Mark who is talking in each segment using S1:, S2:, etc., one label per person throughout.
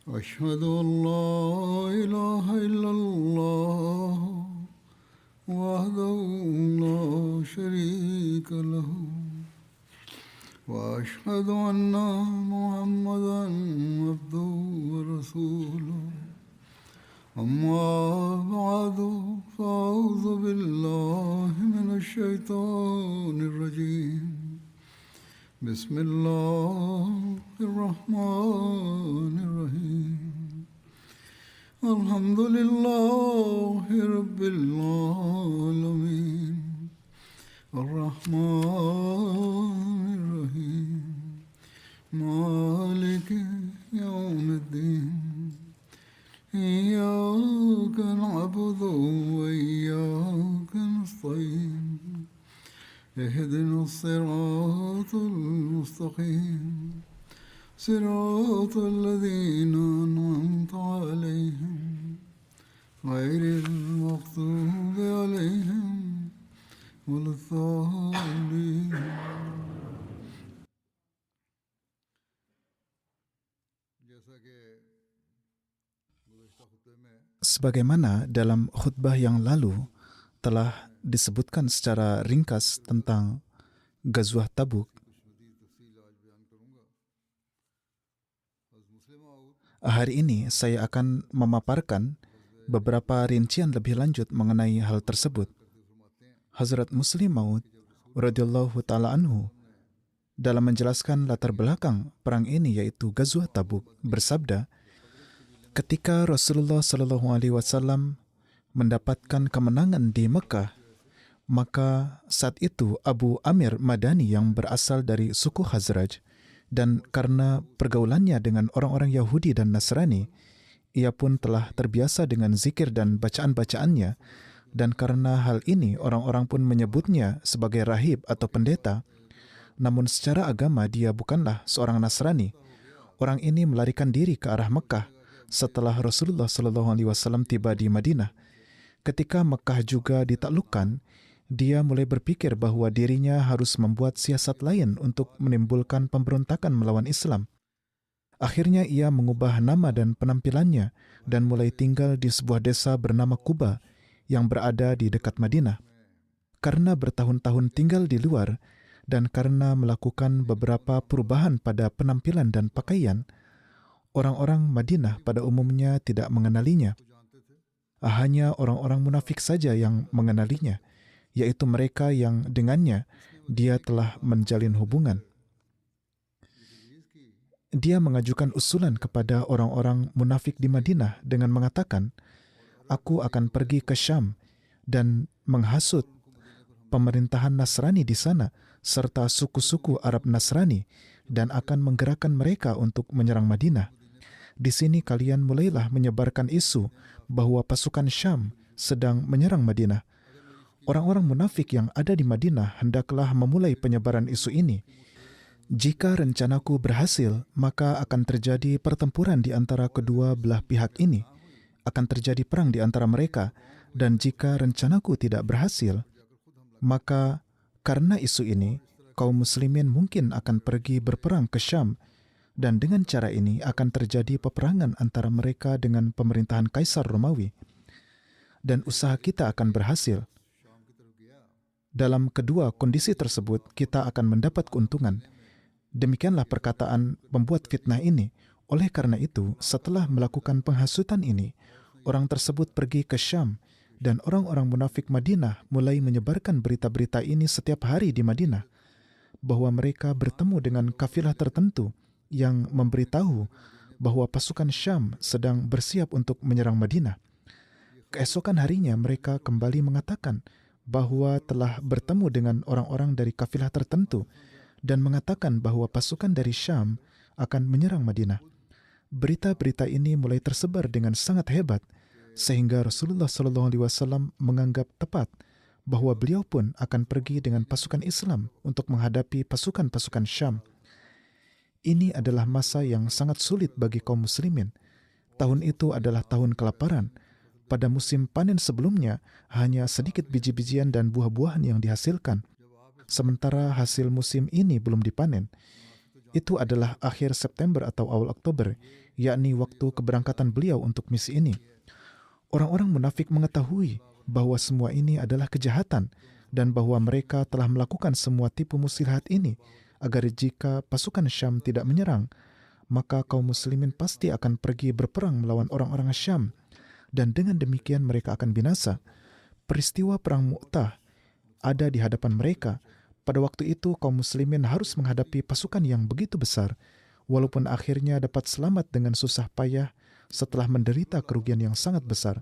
S1: أشهد أن لا إله إلا الله وحده لا شريك له وأشهد أن محمدا عبده ورسوله أما بعد فأعوذ بالله من الشيطان الرجيم بسم الله الرحمن الرحيم الحمد لله رب العالمين الرحمن الرحيم مالك يوم الدين إياك نعبد وإياك نستعين اهدنا الصراط المستقيم صراط الذين أنعمت عليهم غير المغضوب عليهم ولا الضالين.
S2: Sebagaimana dalam khutbah yang lalu telah disebutkan secara ringkas tentang Ghazwah Tabuk, hari ini saya akan memaparkan beberapa rincian lebih lanjut mengenai hal tersebut. Hazrat Muslim Maud radhiyallahu ta'ala anhu dalam menjelaskan latar belakang perang ini, yaitu Ghazwah Tabuk, bersabda, ketika Rasulullah SAW mendapatkan kemenangan di Mekah, maka saat itu Abu Amir Madani yang berasal dari suku Khazraj, dan karena pergaulannya dengan orang-orang Yahudi dan Nasrani, ia pun telah terbiasa dengan zikir dan bacaan-bacaannya, dan karena hal ini orang-orang pun menyebutnya sebagai rahib atau pendeta, namun secara agama dia bukanlah seorang Nasrani. Orang ini melarikan diri ke arah Mekah setelah Rasulullah SAW tiba di Madinah. Ketika Mekah juga ditaklukkan, dia mulai berpikir bahwa dirinya harus membuat siasat lain untuk menimbulkan pemberontakan melawan Islam. Akhirnya ia mengubah nama dan penampilannya dan mulai tinggal di sebuah desa bernama Quba yang berada di dekat Madinah. Karena bertahun-tahun tinggal di luar dan karena melakukan beberapa perubahan pada penampilan dan pakaian, orang-orang Madinah pada umumnya tidak mengenalinya. Hanya orang-orang munafik saja yang mengenalinya, yaitu mereka yang dengannya dia telah menjalin hubungan. Dia mengajukan usulan kepada orang-orang munafik di Madinah dengan mengatakan, aku akan pergi ke Syam dan menghasut pemerintahan Nasrani di sana serta suku-suku Arab Nasrani dan akan menggerakkan mereka untuk menyerang Madinah. Di sini kalian mulailah menyebarkan isu bahwa pasukan Syam sedang menyerang Madinah. Orang-orang munafik yang ada di Madinah hendaklah memulai penyebaran isu ini. Jika rencanaku berhasil, maka akan terjadi pertempuran di antara kedua belah pihak ini. Akan terjadi perang di antara mereka. Dan jika rencanaku tidak berhasil, maka karena isu ini, kaum muslimin mungkin akan pergi berperang ke Syam. Dan dengan cara ini akan terjadi peperangan antara mereka dengan pemerintahan Kaisar Romawi. Dan usaha kita akan berhasil. Dalam kedua kondisi tersebut, kita akan mendapat keuntungan. Demikianlah perkataan pembuat fitnah ini. Oleh karena itu, setelah melakukan penghasutan ini, orang tersebut pergi ke Syam, dan orang-orang munafik Madinah mulai menyebarkan berita-berita ini setiap hari di Madinah, bahwa mereka bertemu dengan kafilah tertentu yang memberitahu bahwa pasukan Syam sedang bersiap untuk menyerang Madinah. Keesokan harinya mereka kembali mengatakan bahwa telah bertemu dengan orang-orang dari kafilah tertentu dan mengatakan bahwa pasukan dari Syam akan menyerang Madinah. Berita-berita ini mulai tersebar dengan sangat hebat, sehingga Rasulullah SAW menganggap tepat bahwa beliau pun akan pergi dengan pasukan Islam untuk menghadapi pasukan-pasukan Syam. Ini adalah masa yang sangat sulit bagi kaum muslimin. Tahun itu adalah tahun kelaparan. Pada musim panen sebelumnya, hanya sedikit biji-bijian dan buah-buahan yang dihasilkan. Sementara hasil musim ini belum dipanen. Itu adalah akhir September atau awal Oktober, yakni waktu keberangkatan beliau untuk misi ini. Orang-orang munafik mengetahui bahwa semua ini adalah kejahatan dan bahwa mereka telah melakukan semua tipu muslihat ini agar jika pasukan Syam tidak menyerang, maka kaum muslimin pasti akan pergi berperang melawan orang-orang Syam dan dengan demikian mereka akan binasa. Peristiwa perang Mu'tah ada di hadapan mereka. Pada waktu itu kaum muslimin harus menghadapi pasukan yang begitu besar, walaupun akhirnya dapat selamat dengan susah payah setelah menderita kerugian yang sangat besar.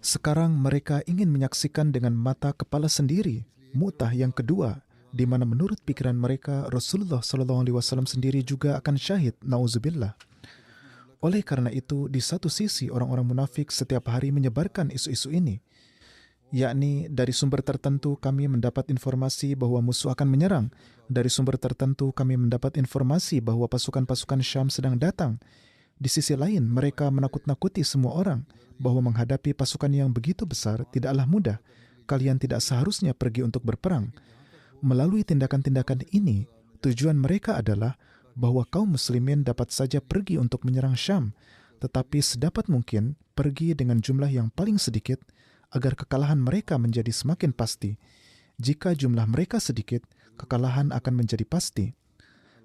S2: Sekarang mereka ingin menyaksikan dengan mata kepala sendiri Mu'tah yang kedua, di mana menurut pikiran mereka Rasulullah SAW sendiri juga akan syahid, nauzubillah. Oleh karena itu, di satu sisi orang-orang munafik setiap hari menyebarkan isu-isu ini, yakni dari sumber tertentu kami mendapat informasi bahwa musuh akan menyerang, dari sumber tertentu kami mendapat informasi bahwa pasukan-pasukan Syam sedang datang. Di sisi lain, mereka menakut-nakuti semua orang bahwa menghadapi pasukan yang begitu besar tidaklah mudah. Kalian tidak seharusnya pergi untuk berperang. Melalui tindakan-tindakan ini, tujuan mereka adalah bahwa kaum muslimin dapat saja pergi untuk menyerang Syam, tetapi sedapat mungkin pergi dengan jumlah yang paling sedikit agar kekalahan mereka menjadi semakin pasti. Jika jumlah mereka sedikit, kekalahan akan menjadi pasti.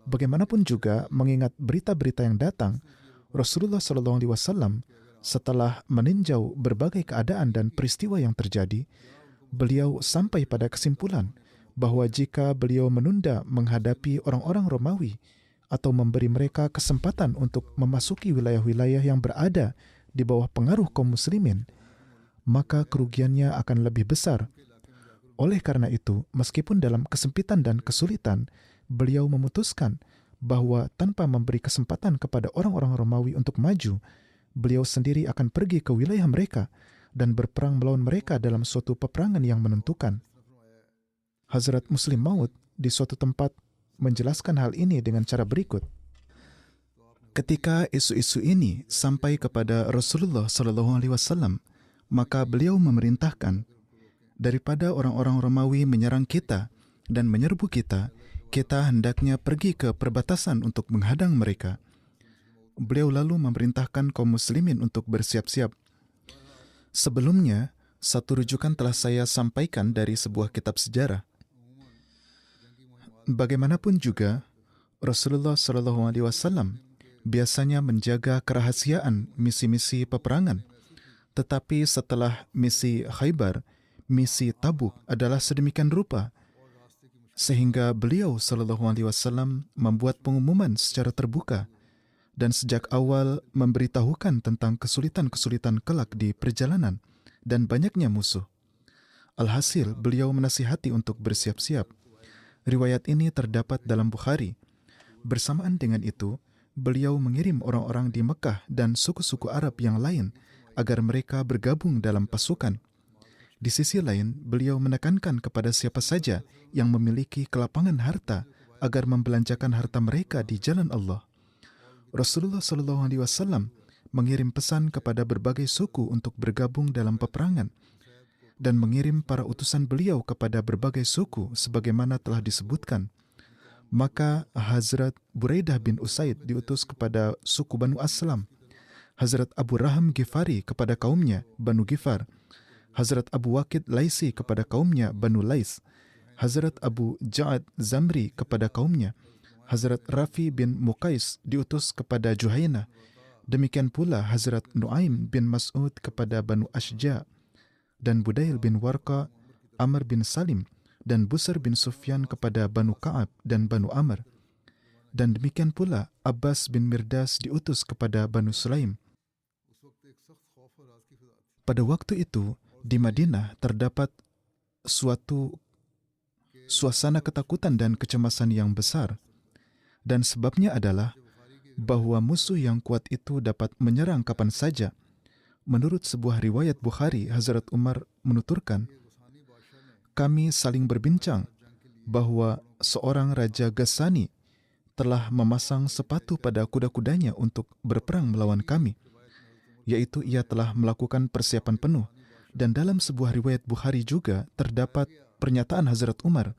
S2: Bagaimanapun juga, mengingat berita-berita yang datang, Rasulullah SAW setelah meninjau berbagai keadaan dan peristiwa yang terjadi, beliau sampai pada kesimpulan bahwa jika beliau menunda menghadapi orang-orang Romawi atau memberi mereka kesempatan untuk memasuki wilayah-wilayah yang berada di bawah pengaruh kaum muslimin, maka kerugiannya akan lebih besar. Oleh karena itu, meskipun dalam kesempitan dan kesulitan, beliau memutuskan bahwa tanpa memberi kesempatan kepada orang-orang Romawi untuk maju, beliau sendiri akan pergi ke wilayah mereka dan berperang melawan mereka dalam suatu peperangan yang menentukan. Hazrat Muslim Maud di suatu tempat menjelaskan hal ini dengan cara berikut. Ketika isu-isu ini sampai kepada Rasulullah SAW, maka beliau memerintahkan, daripada orang-orang Romawi menyerang kita dan menyerbu kita, kita hendaknya pergi ke perbatasan untuk menghadang mereka. Beliau lalu memerintahkan kaum muslimin untuk bersiap-siap. Sebelumnya, satu rujukan telah saya sampaikan dari sebuah kitab sejarah. Bagaimanapun juga, Rasulullah SAW biasanya menjaga kerahasiaan misi-misi peperangan. Tetapi setelah misi Khaybar, misi Tabuk adalah sedemikian rupa, sehingga beliau SAW membuat pengumuman secara terbuka dan sejak awal memberitahukan tentang kesulitan-kesulitan kelak di perjalanan dan banyaknya musuh. Alhasil, beliau menasihati untuk bersiap-siap. Riwayat ini terdapat dalam Bukhari. Bersamaan dengan itu, beliau mengirim orang-orang di Mekah dan suku-suku Arab yang lain agar mereka bergabung dalam pasukan. Di sisi lain, beliau menekankan kepada siapa saja yang memiliki kelapangan harta agar membelanjakan harta mereka di jalan Allah. Rasulullah SAW mengirim pesan kepada berbagai suku untuk bergabung dalam peperangan dan mengirim para utusan beliau kepada berbagai suku sebagaimana telah disebutkan. Maka Hazrat Buraidah bin Usaid diutus kepada suku Banu Aslam, Hazrat Abu Raham Ghifari kepada kaumnya, Banu Ghifar, Hazrat Abu Waqid Laisi kepada kaumnya, Banu Lais, Hazrat Abu Ja'ad Zamri kepada kaumnya, Hazrat Rafi bin Muqais diutus kepada Juhaina, demikian pula Hazrat Nuaim bin Mas'ud kepada Banu Ashja, dan Budail bin Warqa, Amr bin Salim, dan Busr bin Sufyan kepada Banu Ka'ab dan Banu Amr. Dan demikian pula Abbas bin Mirdas diutus kepada Banu Sulaim. Pada waktu itu, di Madinah terdapat suatu suasana ketakutan dan kecemasan yang besar. Dan sebabnya adalah bahwa musuh yang kuat itu dapat menyerang kapan saja. Menurut sebuah riwayat Bukhari, Hazrat Umar menuturkan, kami saling berbincang bahwa seorang Raja Ghassani telah memasang sepatu pada kuda-kudanya untuk berperang melawan kami, yaitu ia telah melakukan persiapan penuh. Dan dalam sebuah riwayat Bukhari juga terdapat pernyataan Hazrat Umar,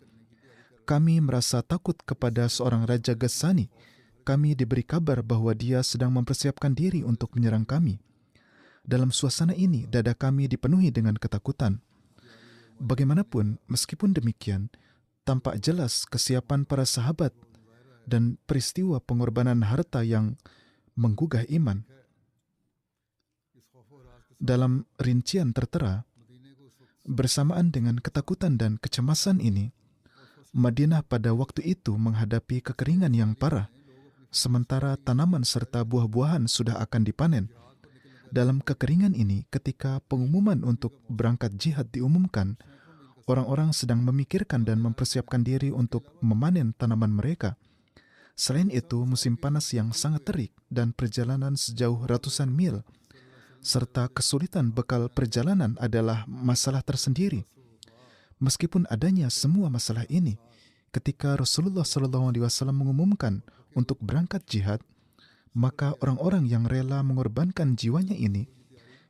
S2: Kami merasa takut kepada seorang Raja Ghassani. Kami diberi kabar bahwa dia sedang mempersiapkan diri untuk menyerang kami. Dalam suasana ini, dada kami dipenuhi dengan ketakutan. Bagaimanapun, meskipun demikian, tampak jelas kesiapan para sahabat dan peristiwa pengorbanan harta yang menggugah iman. Dalam rincian tertera, bersamaan dengan ketakutan dan kecemasan ini, Madinah pada waktu itu menghadapi kekeringan yang parah, sementara tanaman serta buah-buahan sudah akan dipanen. Dalam kekeringan ini, ketika pengumuman untuk berangkat jihad diumumkan, orang-orang sedang memikirkan dan mempersiapkan diri untuk memanen tanaman mereka. Selain itu, musim panas yang sangat terik dan perjalanan sejauh ratusan mil, serta kesulitan bekal perjalanan adalah masalah tersendiri. Meskipun adanya semua masalah ini, ketika Rasulullah SAW mengumumkan untuk berangkat jihad, maka orang-orang yang rela mengorbankan jiwanya ini,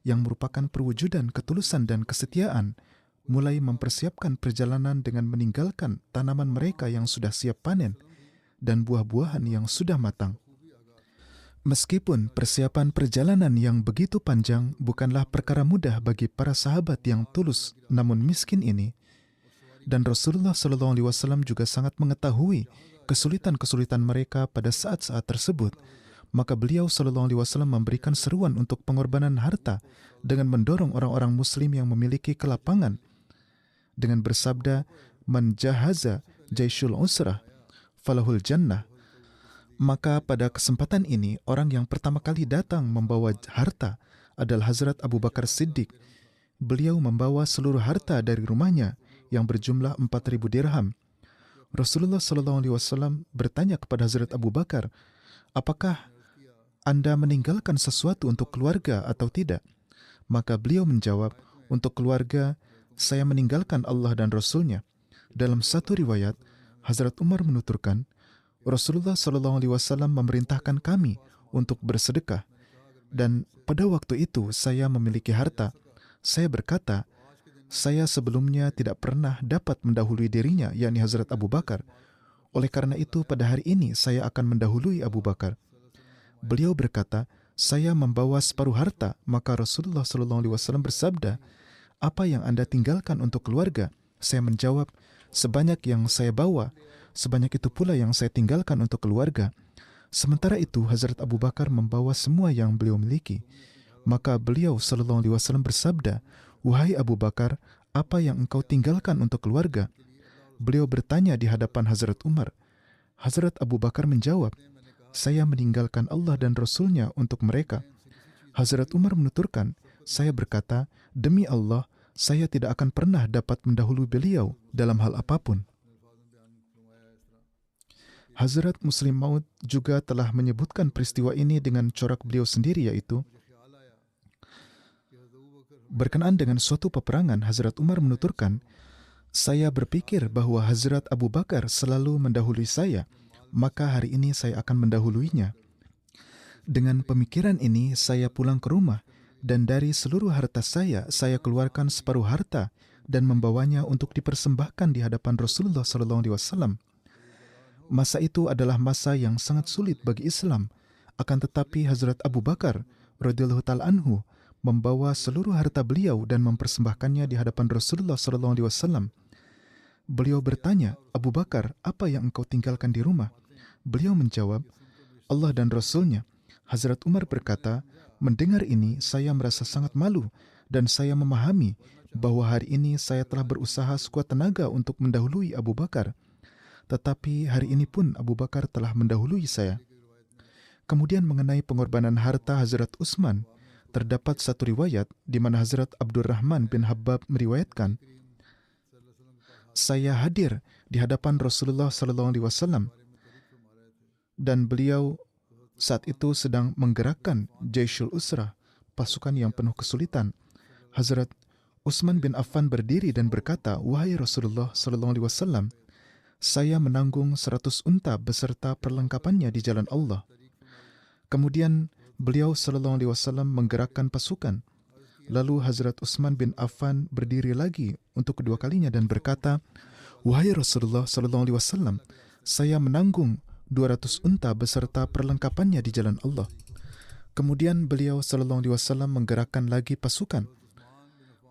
S2: yang merupakan perwujudan ketulusan dan kesetiaan, mulai mempersiapkan perjalanan dengan meninggalkan tanaman mereka yang sudah siap panen dan buah-buahan yang sudah matang. Meskipun persiapan perjalanan yang begitu panjang bukanlah perkara mudah bagi para sahabat yang tulus namun miskin ini, dan Rasulullah SAW juga sangat mengetahui kesulitan-kesulitan mereka pada saat-saat tersebut, maka beliau SAW memberikan seruan untuk pengorbanan harta dengan mendorong orang-orang muslim yang memiliki kelapangan dengan bersabda, "Man jahaza jaishul usrah falahul jannah." Maka pada kesempatan ini, orang yang pertama kali datang membawa harta adalah Hazrat Abu Bakar Siddiq. Beliau membawa seluruh harta dari rumahnya yang berjumlah 4.000 dirham. Rasulullah SAW bertanya kepada Hazrat Abu Bakar, "Apakah Anda meninggalkan sesuatu untuk keluarga atau tidak?" Maka beliau menjawab, "Untuk keluarga, saya meninggalkan Allah dan Rasul-Nya." Dalam satu riwayat, Hazrat Umar menuturkan, Rasulullah SAW memerintahkan kami untuk bersedekah, dan pada waktu itu saya memiliki harta. Saya berkata, saya sebelumnya tidak pernah dapat mendahului dirinya, yakni Hazrat Abu Bakar. Oleh karena itu, pada hari ini saya akan mendahului Abu Bakar. Beliau berkata, saya membawa separuh harta. Maka Rasulullah SAW bersabda, "Apa yang Anda tinggalkan untuk keluarga?" Saya menjawab, "Sebanyak yang saya bawa, sebanyak itu pula yang saya tinggalkan untuk keluarga." Sementara itu, Hazrat Abu Bakar membawa semua yang beliau miliki. Maka beliau SAW bersabda, "Wahai Abu Bakar, apa yang engkau tinggalkan untuk keluarga?" Beliau bertanya di hadapan Hazrat Umar. Hazrat Abu Bakar menjawab, "Saya meninggalkan Allah dan Rasul-Nya untuk mereka." Hazrat Umar menuturkan, "Saya berkata, demi Allah, saya tidak akan pernah dapat mendahului beliau dalam hal apapun." Hazrat Muslim Maud juga telah menyebutkan peristiwa ini dengan corak beliau sendiri, yaitu berkenaan dengan suatu peperangan. Hazrat Umar menuturkan, "Saya berpikir bahwa Hazrat Abu Bakar selalu mendahului saya, maka hari ini saya akan mendahuluinya. Dengan pemikiran ini, saya pulang ke rumah, dan dari seluruh harta saya keluarkan separuh harta dan membawanya untuk dipersembahkan di hadapan Rasulullah SAW. Masa itu adalah masa yang sangat sulit bagi Islam, akan tetapi Hazrat Abu Bakar radhiyallahu ta'ala anhu membawa seluruh harta beliau dan mempersembahkannya di hadapan Rasulullah SAW. Beliau bertanya, "Abu Bakar, apa yang engkau tinggalkan di rumah?" Beliau menjawab, "Allah dan Rasul-Nya." Hazrat Umar berkata, "Mendengar ini, saya merasa sangat malu dan saya memahami bahwa hari ini saya telah berusaha sekuat tenaga untuk mendahului Abu Bakar. Tetapi hari ini pun Abu Bakar telah mendahului saya." Kemudian mengenai pengorbanan harta Hazrat Utsman, terdapat satu riwayat di mana Hazrat Abdurrahman bin Habbab meriwayatkan, "Saya hadir di hadapan Rasulullah SAW dan beliau saat itu sedang menggerakkan Jaishul Usrah, pasukan yang penuh kesulitan. Hazrat Utsman bin Affan berdiri dan berkata, 'Wahai Rasulullah SAW, saya menanggung 100 unta beserta perlengkapannya di jalan Allah.' Kemudian beliau SAW menggerakkan pasukan. Lalu Hazrat Utsman bin Affan berdiri lagi untuk kedua kalinya dan berkata, "Wahai Rasulullah sallallahu alaihi wasallam, saya menanggung 200 unta beserta perlengkapannya di jalan Allah." Kemudian beliau sallallahu alaihi wasallam menggerakkan lagi pasukan.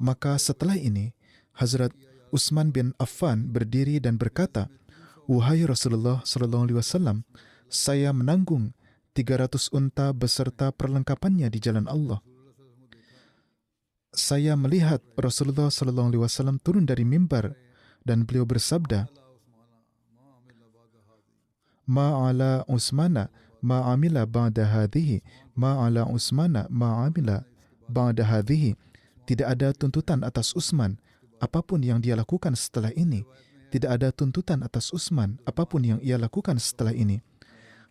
S2: Maka setelah ini, Hazrat Utsman bin Affan berdiri dan berkata, "Wahai Rasulullah sallallahu alaihi wasallam, saya menanggung 300 unta beserta perlengkapannya di jalan Allah." Saya melihat Rasulullah sallallahu alaihi wasallam turun dari mimbar dan beliau bersabda, "Ma'ala Utsmana ma'amila ba'da hadhihi, ma'ala Utsmana ma'amila ba'da hadhihi." Tidak ada tuntutan atas Utsman apapun yang dia lakukan setelah ini. Tidak ada tuntutan atas Utsman apapun yang ia lakukan setelah ini.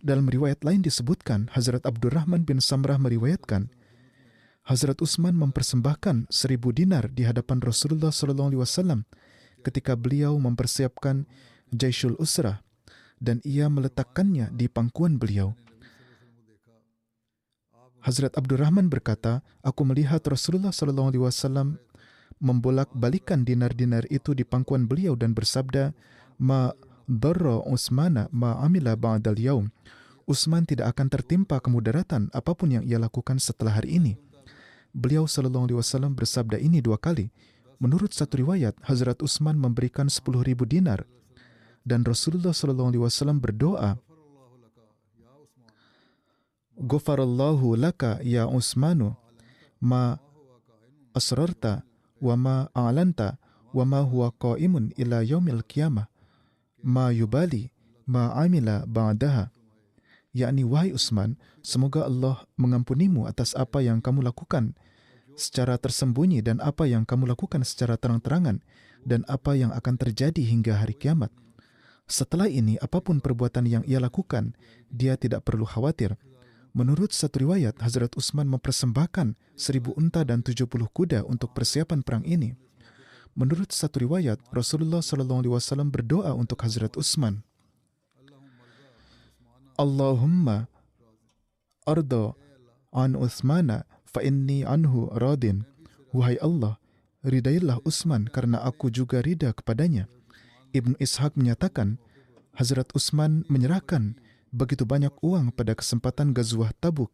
S2: Dalam riwayat lain disebutkan, Hazrat Abdurrahman bin Samrah meriwayatkan, Hazrat Utsman mempersembahkan 1000 dinar di hadapan Rasulullah SAW ketika beliau mempersiapkan Jaisyul Usrah, dan ia meletakkannya di pangkuan beliau. Hazrat Abdurrahman berkata, "Aku melihat Rasulullah SAW membolak-balikan dinar-dinar itu di pangkuan beliau dan bersabda, 'Ma darra Utsmana ma amila ba'dal yaum.' Utsman tidak akan tertimpa kemudaratan apapun yang ia lakukan setelah hari ini." Beliau SAW bersabda ini 2 kali. Menurut satu riwayat, Hazrat Utsman memberikan 10.000 dinar dan Rasulullah SAW berdoa, "Ghafarallahu laka ya Utsmanu ma asrarta wa ma a'lanta wa ma huwa qa'imun ila yaumil qiyamah ma yubali ma amila ba'daha." Yakni, wahai Utsman, semoga Allah mengampunimu atas apa yang kamu lakukan secara tersembunyi dan apa yang kamu lakukan secara terang-terangan dan apa yang akan terjadi hingga hari kiamat. Setelah ini, apapun perbuatan yang ia lakukan, dia tidak perlu khawatir. Menurut satu riwayat, Hazrat Utsman mempersembahkan 1000 unta dan 70 kuda untuk persiapan perang ini. Menurut satu riwayat, Rasulullah SAW berdoa untuk Hazrat Utsman, "Allahumma arda an Utsmana fa inni anhu radin." Wahai Allah, ridailah Utsman karena aku juga rida kepadanya. Ibnu Ishaq menyatakan, Hazrat Utsman menyerahkan begitu banyak uang pada kesempatan Ghazwah Tabuk,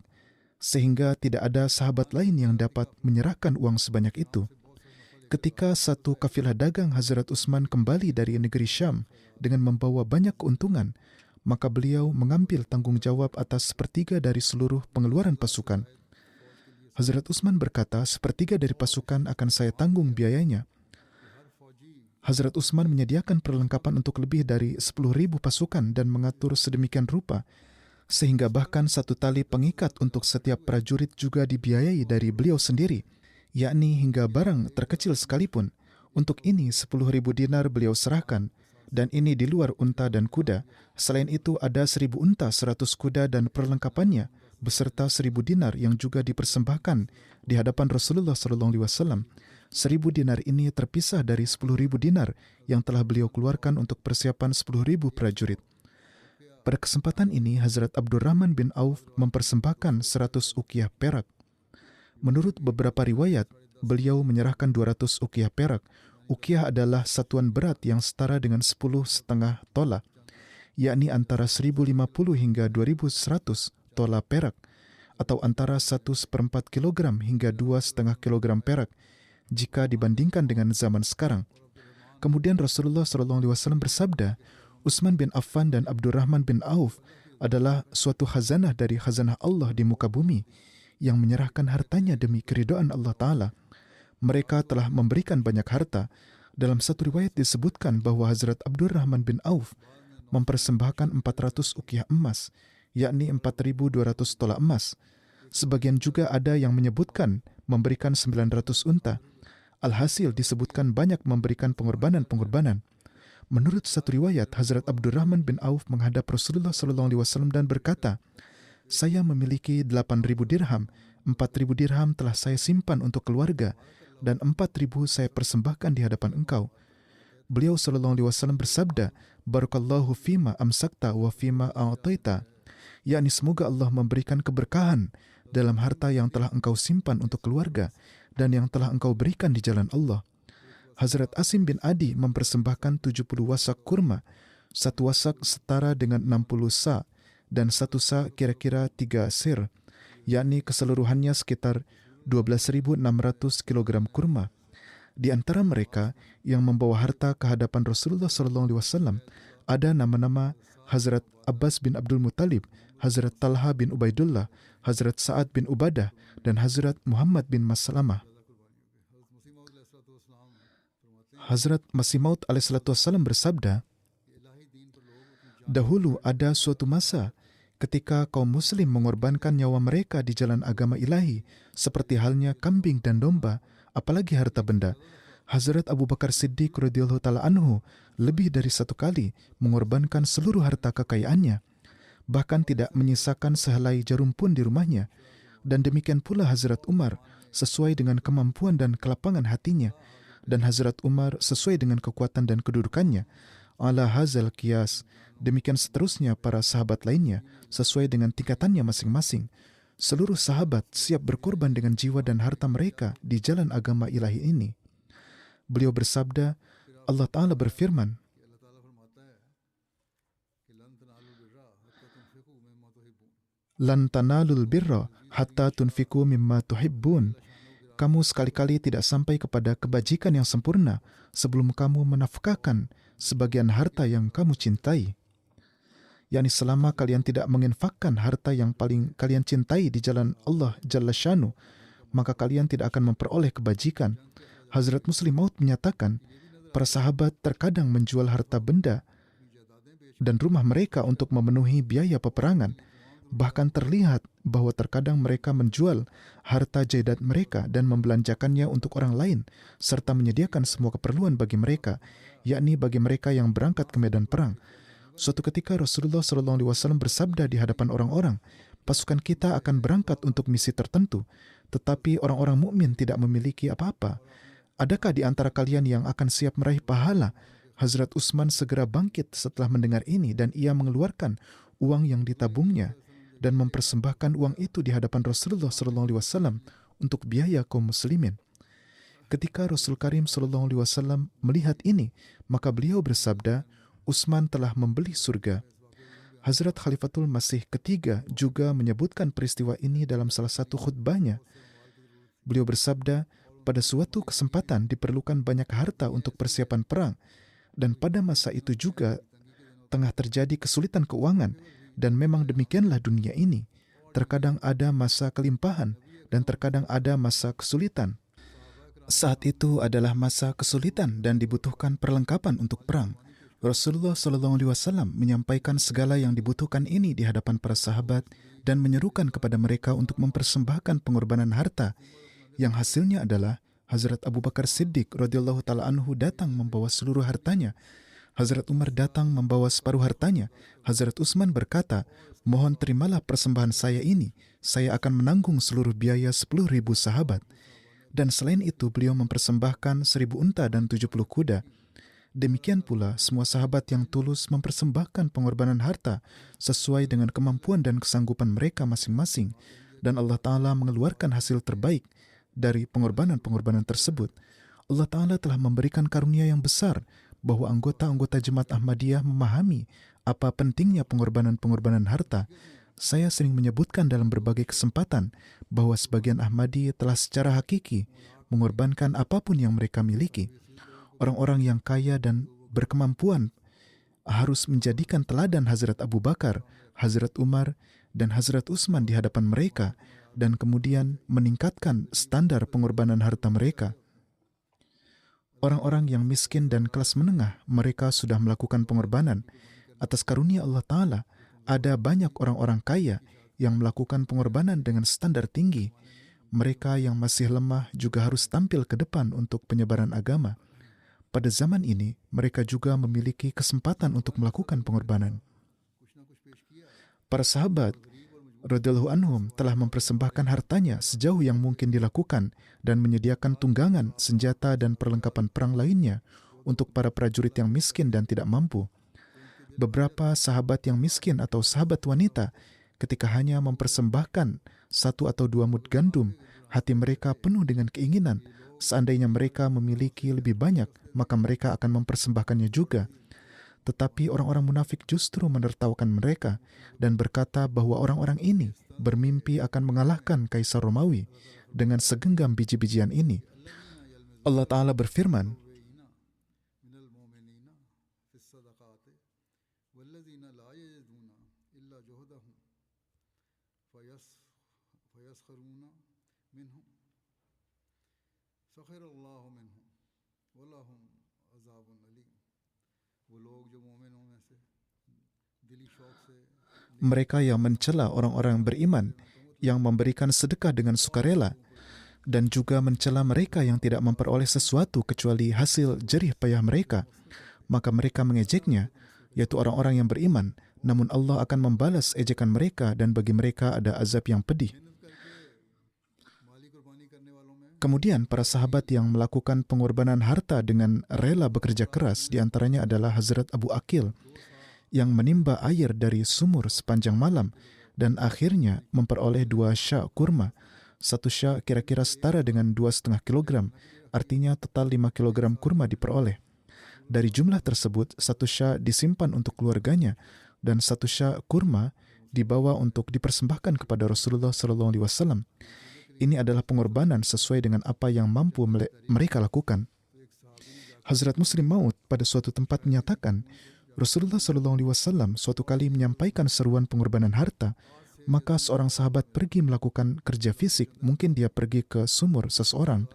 S2: sehingga tidak ada sahabat lain yang dapat menyerahkan uang sebanyak itu. Ketika satu kafilah dagang Hazrat Utsman kembali dari negeri Syam dengan membawa banyak keuntungan, maka beliau mengambil tanggung jawab atas sepertiga dari seluruh pengeluaran pasukan. Hazrat Utsman berkata, "Sepertiga dari pasukan akan saya tanggung biayanya." Hazrat Utsman menyediakan perlengkapan untuk lebih dari 10.000 pasukan dan mengatur sedemikian rupa, sehingga bahkan satu tali pengikat untuk setiap prajurit juga dibiayai dari beliau sendiri, yakni hingga barang terkecil sekalipun. Untuk ini 10.000 dinar beliau serahkan, dan ini di luar unta dan kuda. Selain itu ada 1.000 unta, 100 kuda dan perlengkapannya, beserta 1.000 dinar yang juga dipersembahkan di hadapan Rasulullah SAW. 1.000 dinar ini terpisah dari 10.000 dinar yang telah beliau keluarkan untuk persiapan 10.000 prajurit. Pada kesempatan ini, Hazrat Abdurrahman bin Auf mempersembahkan 100 uqiyah perak. Menurut beberapa riwayat, beliau menyerahkan 200 uqiyah perak. Uqiyah adalah satuan berat yang setara dengan 10,5 tola, yakni antara 1.050 hingga 2.100 tola perak, atau antara 1/4 kilogram hingga 2,5 kilogram perak jika dibandingkan dengan zaman sekarang. Kemudian Rasulullah SAW bersabda, Utsman bin Affan dan Abdurrahman bin Auf adalah suatu khazanah dari khazanah Allah di muka bumi yang menyerahkan hartanya demi keridhaan Allah Ta'ala. Mereka telah memberikan banyak harta. Dalam satu riwayat disebutkan bahwa Hazrat Abdurrahman bin Auf mempersembahkan 400 uqiyah emas, yakni 4.200 tola emas. Sebagian juga ada yang menyebutkan memberikan 900 unta. Alhasil disebutkan banyak memberikan pengorbanan-pengorbanan. Menurut satu riwayat, Hazrat Abdurrahman bin Auf menghadap Rasulullah SAW dan berkata, "Saya memiliki 8.000 dirham, 4.000 dirham telah saya simpan untuk keluarga, dan 4.000 saya persembahkan di hadapan engkau." Beliau SAW bersabda, "Barakallahu fima amsakta wa fima a'taita." Yakni semoga Allah memberikan keberkahan dalam harta yang telah engkau simpan untuk keluarga dan yang telah engkau berikan di jalan Allah. Hazrat Asim bin Adi mempersembahkan 70 wasak kurma. Satu wasak setara dengan 60 sa dan satu sa kira-kira 3 sir, yakni keseluruhannya sekitar 12.600 kg kurma. Di antara mereka yang membawa harta ke hadapan Rasulullah SAW ada nama-nama Hazrat Abbas bin Abdul Muttalib, Hazrat Talha bin Ubaidullah, Hazrat Sa'ad bin Ubadah, dan Hazrat Muhammad bin Maslamah. Hazrat Masih Maud alaihissalam bersabda, dahulu ada suatu masa ketika kaum muslim mengorbankan nyawa mereka di jalan agama ilahi seperti halnya kambing dan domba, apalagi harta benda. Hazrat Abu Bakar Siddiq radhiyallahu taala anhu lebih dari satu kali mengorbankan seluruh harta kekayaannya, bahkan tidak menyisakan sehelai jarum pun di rumahnya. Dan demikian pula Hazrat Umar sesuai dengan kemampuan dan kelapangan hatinya, dan Hazrat Umar sesuai dengan kekuatan dan kedudukannya. Ala hazal qiyas, demikian seterusnya para sahabat lainnya sesuai dengan tingkatannya masing-masing. Seluruh sahabat siap berkorban dengan jiwa dan harta mereka di jalan agama ilahi ini. Beliau bersabda, Allah Ta'ala berfirman, Lan tanalul birra hatta tunfiku mimma tuhibbun. Kamu sekali-kali tidak sampai kepada kebajikan yang sempurna sebelum kamu menafkahkan sebagian harta yang kamu cintai. yakni selama kalian tidak menginfakkan harta yang paling kalian cintai di jalan Allah Jalla Syanu, maka kalian tidak akan memperoleh kebajikan. Hazrat Muslim Maud menyatakan, para sahabat terkadang menjual harta benda dan rumah mereka untuk memenuhi biaya peperangan. Bahkan terlihat bahwa terkadang mereka menjual harta jaidat mereka dan membelanjakannya untuk orang lain, serta menyediakan semua keperluan bagi mereka, yakni bagi mereka yang berangkat ke medan perang. Suatu ketika Rasulullah SAW bersabda di hadapan orang-orang, pasukan kita akan berangkat untuk misi tertentu, tetapi orang-orang mukmin tidak memiliki apa-apa. Adakah di antara kalian yang akan siap meraih pahala? Hazrat Utsman segera bangkit setelah mendengar ini dan ia mengeluarkan uang yang ditabungnya dan mempersembahkan uang itu di hadapan Rasulullah SAW untuk biaya kaum muslimin. Ketika Rasul Karim SAW melihat ini, maka beliau bersabda, Utsman telah membeli surga. Hazrat Khalifatul Masih ketiga juga menyebutkan peristiwa ini dalam salah satu khutbahnya. Beliau bersabda, pada suatu kesempatan diperlukan banyak harta untuk persiapan perang, dan pada masa itu juga tengah terjadi kesulitan keuangan. Dan memang demikianlah dunia ini. Terkadang ada masa kelimpahan dan terkadang ada masa kesulitan. Saat itu adalah masa kesulitan dan dibutuhkan perlengkapan untuk perang. Rasulullah SAW menyampaikan segala yang dibutuhkan ini di hadapan para sahabat dan menyerukan kepada mereka untuk mempersembahkan pengorbanan harta, yang hasilnya adalah Hazrat Abu Bakar Siddiq radhiyallahu taala anhu datang membawa seluruh hartanya. Hazrat Umar datang membawa separuh hartanya. Hazrat Utsman berkata, mohon terimalah persembahan saya ini. Saya akan menanggung seluruh biaya 10.000 sahabat. Dan selain itu, beliau mempersembahkan 1.000 unta dan 70 kuda. Demikian pula, semua sahabat yang tulus mempersembahkan pengorbanan harta sesuai dengan kemampuan dan kesanggupan mereka masing-masing. Dan Allah Ta'ala mengeluarkan hasil terbaik dari pengorbanan-pengorbanan tersebut. Allah Ta'ala telah memberikan karunia yang besar bahwa anggota-anggota Jemaat Ahmadiyah memahami apa pentingnya pengorbanan-pengorbanan harta. Saya sering menyebutkan dalam berbagai kesempatan bahwa sebagian Ahmadi telah secara hakiki mengorbankan apapun yang mereka miliki. Orang-orang yang kaya dan berkemampuan harus menjadikan teladan Hazrat Abu Bakar, Hazrat Umar, dan Hazrat Utsman di hadapan mereka dan kemudian meningkatkan standar pengorbanan harta mereka. Orang-orang yang miskin dan kelas menengah, mereka sudah melakukan pengorbanan. Atas karunia Allah Ta'ala, ada banyak orang-orang kaya yang melakukan pengorbanan dengan standar tinggi. Mereka yang masih lemah juga harus tampil ke depan untuk penyebaran agama. Pada zaman ini, mereka juga memiliki kesempatan untuk melakukan pengorbanan. Para sahabat radhiyallahu anhum telah mempersembahkan hartanya sejauh yang mungkin dilakukan dan menyediakan tunggangan, senjata, dan perlengkapan perang lainnya untuk para prajurit yang miskin dan tidak mampu. Beberapa sahabat yang miskin atau sahabat wanita, ketika hanya mempersembahkan 1 atau 2 mud gandum, hati mereka penuh dengan keinginan seandainya mereka memiliki lebih banyak, maka mereka akan mempersembahkannya juga. Tetapi orang-orang munafik justru menertawakan mereka dan berkata bahwa orang-orang ini bermimpi akan mengalahkan Kaisar Romawi dengan segenggam biji-bijian ini. Allah Ta'ala berfirman, mereka yang mencela orang-orang beriman yang memberikan sedekah dengan sukarela dan juga mencela mereka yang tidak memperoleh sesuatu kecuali hasil jerih payah mereka, maka mereka mengejeknya, yaitu orang-orang yang beriman, namun Allah akan membalas ejekan mereka dan bagi mereka ada azab yang pedih. Kemudian para sahabat yang melakukan pengorbanan harta dengan rela bekerja keras, diantaranya adalah Hazrat Abu Aqil yang menimba air dari sumur sepanjang malam dan akhirnya memperoleh 2 syak kurma. 1 syak kira-kira setara dengan 2,5 kilogram, artinya total 5 kilogram kurma diperoleh. Dari jumlah tersebut, 1 syak disimpan untuk keluarganya dan 1 syak kurma dibawa untuk dipersembahkan kepada Rasulullah SAW. Ini adalah pengorbanan sesuai dengan apa yang mampu mereka lakukan. Hazrat Muslim Maud pada suatu tempat menyatakan, Rasulullah SAW suatu kali menyampaikan seruan pengorbanan harta, maka seorang sahabat pergi melakukan kerja fisik, mungkin dia pergi ke sumur seseorang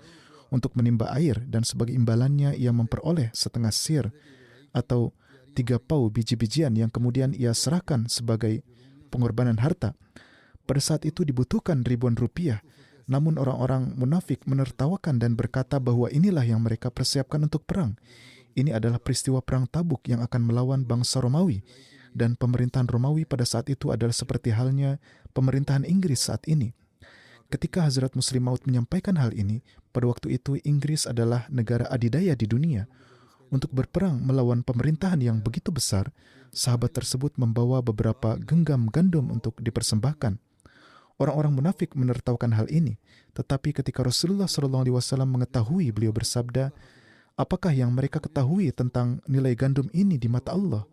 S2: untuk menimba air dan sebagai imbalannya ia memperoleh setengah sir atau 3 pau biji-bijian yang kemudian ia serahkan sebagai pengorbanan harta. Pada saat itu dibutuhkan ribuan rupiah, namun orang-orang munafik menertawakan dan berkata bahwa inilah yang mereka persiapkan untuk perang. Ini adalah peristiwa perang Tabuk yang akan melawan bangsa Romawi, dan pemerintahan Romawi pada saat itu adalah seperti halnya pemerintahan Inggris saat ini. Ketika Hazrat Muslim Maud menyampaikan hal ini, pada waktu itu Inggris adalah negara adidaya di dunia. Untuk berperang melawan pemerintahan yang begitu besar, sahabat tersebut membawa beberapa genggam gandum untuk dipersembahkan. Orang-orang munafik menertawakan hal ini, tetapi ketika Rasulullah SAW mengetahui, beliau bersabda, apakah yang mereka ketahui tentang nilai gandum ini di mata Allah?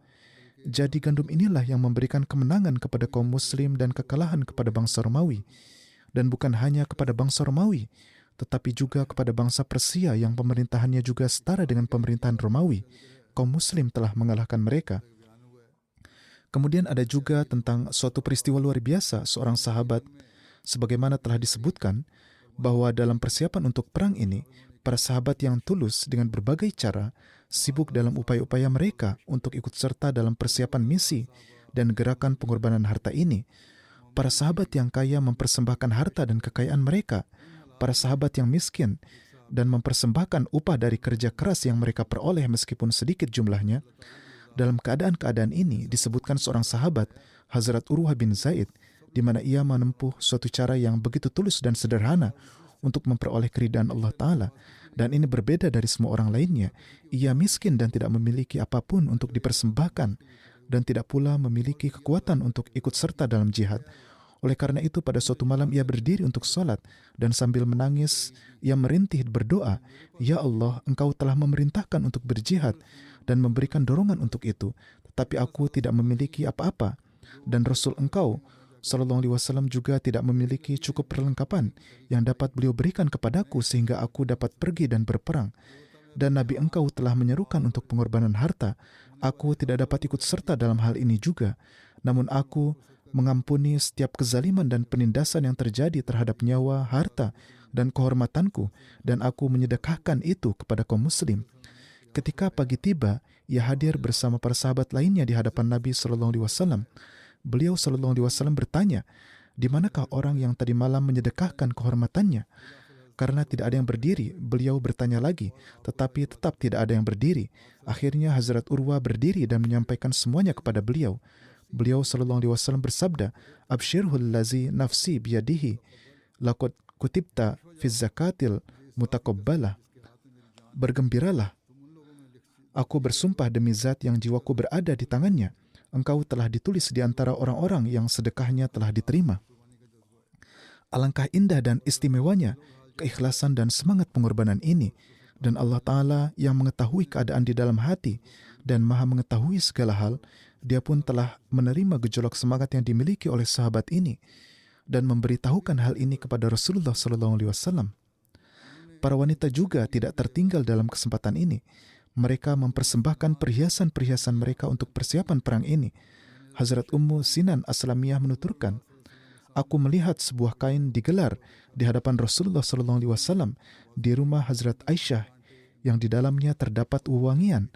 S2: Jadi gandum inilah yang memberikan kemenangan kepada kaum muslim dan kekalahan kepada bangsa Romawi. Dan bukan hanya kepada bangsa Romawi, tetapi juga kepada bangsa Persia yang pemerintahannya juga setara dengan pemerintahan Romawi. Kaum muslim telah mengalahkan mereka. Kemudian ada juga tentang suatu peristiwa luar biasa seorang sahabat, sebagaimana telah disebutkan, bahwa dalam persiapan untuk perang ini, para sahabat yang tulus dengan berbagai cara sibuk dalam upaya-upaya mereka untuk ikut serta dalam persiapan misi dan gerakan pengorbanan harta ini. Para sahabat yang kaya mempersembahkan harta dan kekayaan mereka, para sahabat yang miskin dan mempersembahkan upah dari kerja keras yang mereka peroleh meskipun sedikit jumlahnya. Dalam keadaan-keadaan ini disebutkan seorang sahabat, Hazrat Urwah bin Zaid, di mana ia menempuh suatu cara yang begitu tulus dan sederhana untuk memperoleh keridaan Allah Ta'ala. Dan ini berbeda dari semua orang lainnya. Ia miskin dan tidak memiliki apapun untuk dipersembahkan dan tidak pula memiliki kekuatan untuk ikut serta dalam jihad. Oleh karena itu pada suatu malam ia berdiri untuk salat dan sambil menangis ia merintih berdoa, "Ya Allah, Engkau telah memerintahkan untuk berjihad dan memberikan dorongan untuk itu, tetapi aku tidak memiliki apa-apa, dan Rasul Engkau SAW juga tidak memiliki cukup perlengkapan yang dapat beliau berikan kepadaku sehingga aku dapat pergi dan berperang. Dan Nabi Engkau telah menyerukan untuk pengorbanan harta. Aku tidak dapat ikut serta dalam hal ini juga. Namun aku mengampuni setiap kezaliman dan penindasan yang terjadi terhadap nyawa, harta, dan kehormatanku, dan aku menyedekahkan itu kepada kaum muslim." Ketika pagi tiba, ia hadir bersama para sahabat lainnya di hadapan Nabi SAW. Beliau SAW bertanya, "Di manakah orang yang tadi malam menyedekahkan kehormatannya?" Karena tidak ada yang berdiri, beliau bertanya lagi, tetapi tetap tidak ada yang berdiri. Akhirnya Hazrat Urwa berdiri dan menyampaikan semuanya kepada beliau. Beliau SAW bersabda, "Abshirhul lazi nafsi biyadihi, laqad kutibta fi zakatil mutakabbalah." Bergembiralah, aku bersumpah demi zat yang jiwaku berada di tangannya, engkau telah ditulis di antara orang-orang yang sedekahnya telah diterima. Alangkah indah dan istimewanya keikhlasan dan semangat pengorbanan ini. Dan Allah Ta'ala yang mengetahui keadaan di dalam hati dan maha mengetahui segala hal, Dia pun telah menerima gejolak semangat yang dimiliki oleh sahabat ini dan memberitahukan hal ini kepada Rasulullah SAW. Para wanita juga tidak tertinggal dalam kesempatan ini. Mereka mempersembahkan perhiasan-perhiasan mereka untuk persiapan perang ini. Hazrat Ummu Sinan Aslamiyah menuturkan, "Aku melihat sebuah kain digelar di hadapan Rasulullah SAW di rumah Hazrat Aisyah yang di dalamnya terdapat wewangian,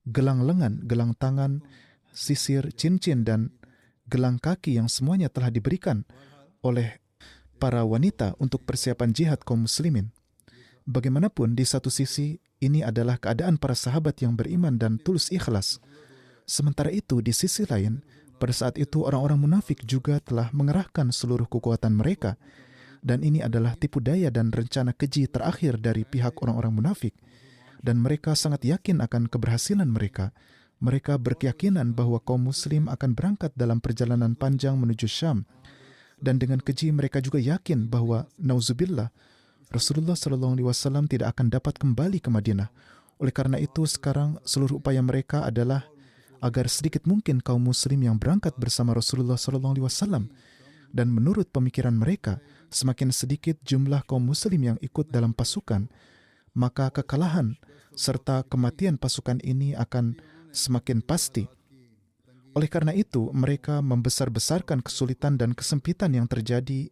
S2: gelang lengan, gelang tangan, sisir, cincin, dan gelang kaki yang semuanya telah diberikan oleh para wanita untuk persiapan jihad kaum muslimin." Bagaimanapun, di satu sisi, ini adalah keadaan para sahabat yang beriman dan tulus ikhlas. Sementara itu, di sisi lain, pada saat itu orang-orang munafik juga telah mengerahkan seluruh kekuatan mereka. Dan ini adalah tipu daya dan rencana keji terakhir dari pihak orang-orang munafik. Dan mereka sangat yakin akan keberhasilan mereka. Mereka berkeyakinan bahwa kaum muslim akan berangkat dalam perjalanan panjang menuju Syam. Dan dengan keji mereka juga yakin bahwa, nauzubillah, Rasulullah SAW tidak akan dapat kembali ke Madinah. Oleh karena itu, sekarang seluruh upaya mereka adalah agar sedikit mungkin kaum muslim yang berangkat bersama Rasulullah SAW. Dan menurut pemikiran mereka, semakin sedikit jumlah kaum muslim yang ikut dalam pasukan, maka kekalahan serta kematian pasukan ini akan semakin pasti. Oleh karena itu, mereka membesar-besarkan kesulitan dan kesempitan yang terjadi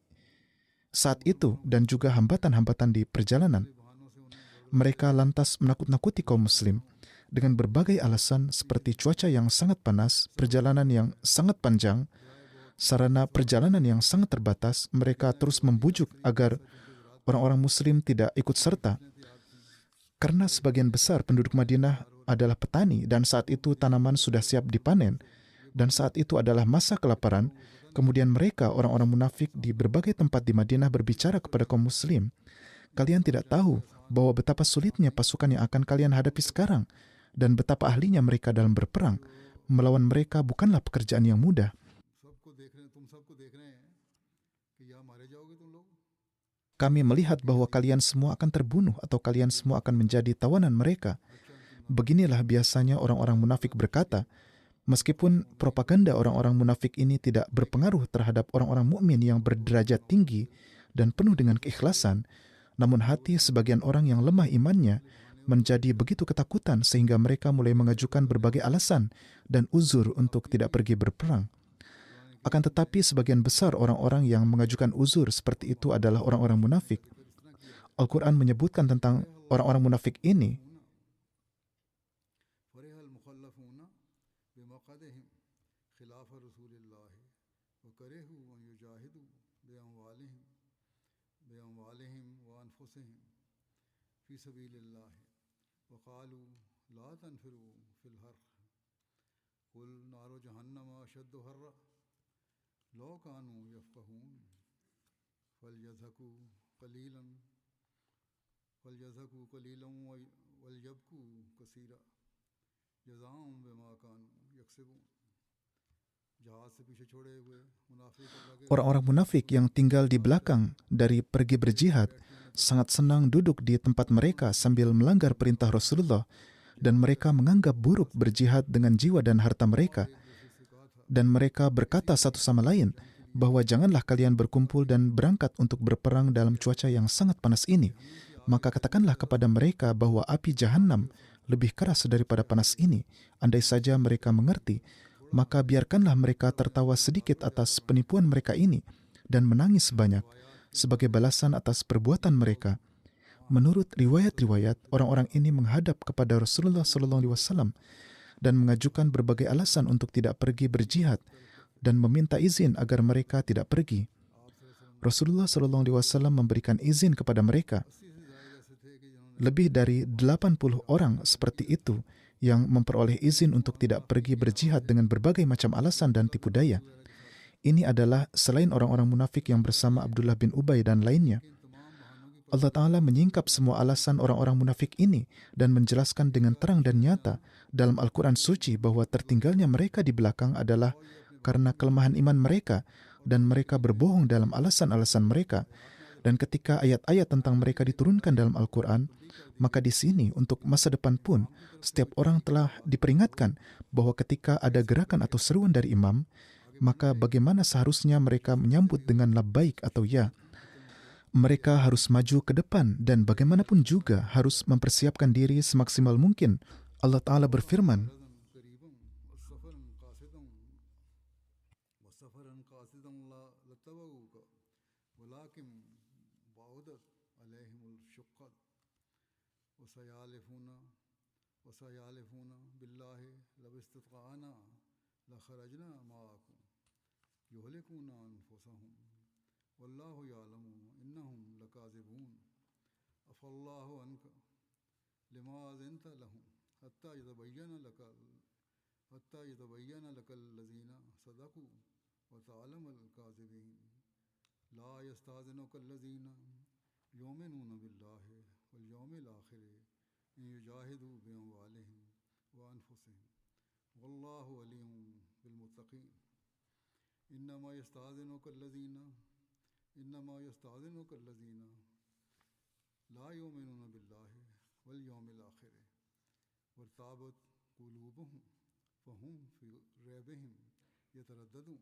S2: saat itu dan juga hambatan-hambatan di perjalanan. Mereka lantas menakut-nakuti kaum muslim dengan berbagai alasan seperti cuaca yang sangat panas, perjalanan yang sangat panjang, sarana perjalanan yang sangat terbatas. Mereka terus membujuk agar orang-orang muslim tidak ikut serta. Karena sebagian besar penduduk Madinah adalah petani dan saat itu tanaman sudah siap dipanen dan saat itu adalah masa kelaparan. Kemudian mereka, orang-orang munafik di berbagai tempat di Madinah berbicara kepada kaum muslim, "Kalian tidak tahu bahwa betapa sulitnya pasukan yang akan kalian hadapi sekarang dan betapa ahlinya mereka dalam berperang. Melawan mereka bukanlah pekerjaan yang mudah. Kami melihat bahwa kalian semua akan terbunuh atau kalian semua akan menjadi tawanan mereka." Beginilah biasanya orang-orang munafik berkata. Meskipun propaganda orang-orang munafik ini tidak berpengaruh terhadap orang-orang mukmin yang berderajat tinggi dan penuh dengan keikhlasan, namun hati sebagian orang yang lemah imannya menjadi begitu ketakutan sehingga mereka mulai mengajukan berbagai alasan dan uzur untuk tidak pergi berperang. Akan tetapi sebagian besar orang-orang yang mengajukan uzur seperti itu adalah orang-orang munafik. Al-Quran menyebutkan tentang orang-orang munafik ini, orang-orang munafik yang tinggal di belakang dari pergi berjihad sangat senang duduk di tempat mereka sambil melanggar perintah Rasulullah dan mereka menganggap buruk berjihad dengan jiwa dan harta mereka. Dan mereka berkata satu sama lain bahwa janganlah kalian berkumpul dan berangkat untuk berperang dalam cuaca yang sangat panas ini. Maka katakanlah kepada mereka bahwa api Jahannam lebih keras daripada panas ini. Andai saja mereka mengerti, maka biarkanlah mereka tertawa sedikit atas penipuan mereka ini dan menangis banyak sebagai balasan atas perbuatan mereka. Menurut riwayat-riwayat, orang-orang ini menghadap kepada Rasulullah SAW dan mengajukan berbagai alasan untuk tidak pergi berjihad dan meminta izin agar mereka tidak pergi. Rasulullah SAW memberikan izin kepada mereka. Lebih dari 80 orang seperti itu yang memperoleh izin untuk tidak pergi berjihad dengan berbagai macam alasan dan tipu daya. Ini adalah selain orang-orang munafik yang bersama Abdullah bin Ubay dan lainnya. Allah Ta'ala menyingkap semua alasan orang-orang munafik ini dan menjelaskan dengan terang dan nyata dalam Al-Quran Suci bahwa tertinggalnya mereka di belakang adalah karena kelemahan iman mereka dan mereka berbohong dalam alasan-alasan mereka. Dan ketika ayat-ayat tentang mereka diturunkan dalam Al-Quran, maka di sini untuk masa depan pun, setiap orang telah diperingatkan bahwa ketika ada gerakan atau seruan dari imam, maka bagaimana seharusnya mereka menyambut dengan labbaik atau ya. Mereka harus maju ke depan dan bagaimanapun juga harus mempersiapkan diri semaksimal mungkin. Allah Ta'ala berfirman,
S1: والله يعلم إنهم لكاذبون عفى الله عنك لما أذنت لهم حتى يتبين لك الذين صدقوا وتعلم الكاذبين لا يستأذنك الذين يؤمنون بالله واليوم الآخر أن يجاهدوا بأموالهم وأنفسهم والله ولي بالمتقين إنما يستأذنك الذين لا يؤمنون بالله واليوم الآخر وارتابت قلوبهم فهم في ريبهم يترددون